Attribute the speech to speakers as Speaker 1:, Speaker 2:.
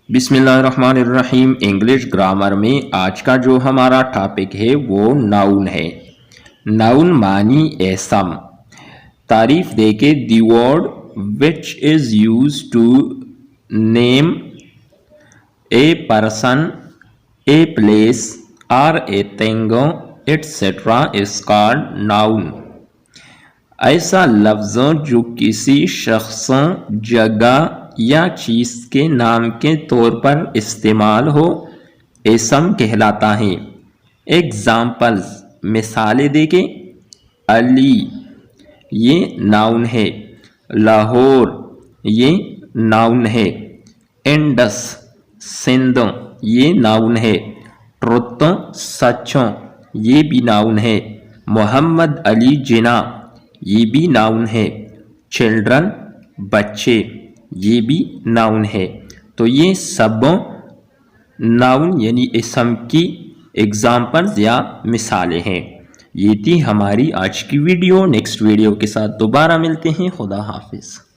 Speaker 1: بسم اللہ الرحمن الرحیم۔ انگلش گرامر میں آج کا جو ہمارا ٹاپک ہے وہ ناؤن ہے۔ ناؤن معنی اسم۔ تعریف دے کے the word which is use to name a person, a place اور a thing etcetera is called noun. ایسا لفظ جو کسی شخص، جگہ یا چیز کے نام کے طور پر استعمال ہو اسم کہلاتا ہے۔ ایگزامپلز مثالیں دیکھیں۔ علی یہ ناؤن ہے، لاہور یہ ناؤن ہے، انڈس سندھ یہ ناؤن ہے، ٹروتھ سچ یہ بھی ناؤن ہے، محمد علی جناح یہ بھی ناؤن ہے، چلڈرن بچے یہ بھی ناؤن ہے۔ تو یہ سب ناؤن یعنی اسم کی ایگزامپلز یا مثالیں ہیں۔ یہ تھی ہماری آج کی ویڈیو۔ نیکسٹ ویڈیو کے ساتھ دوبارہ ملتے ہیں۔ خدا حافظ۔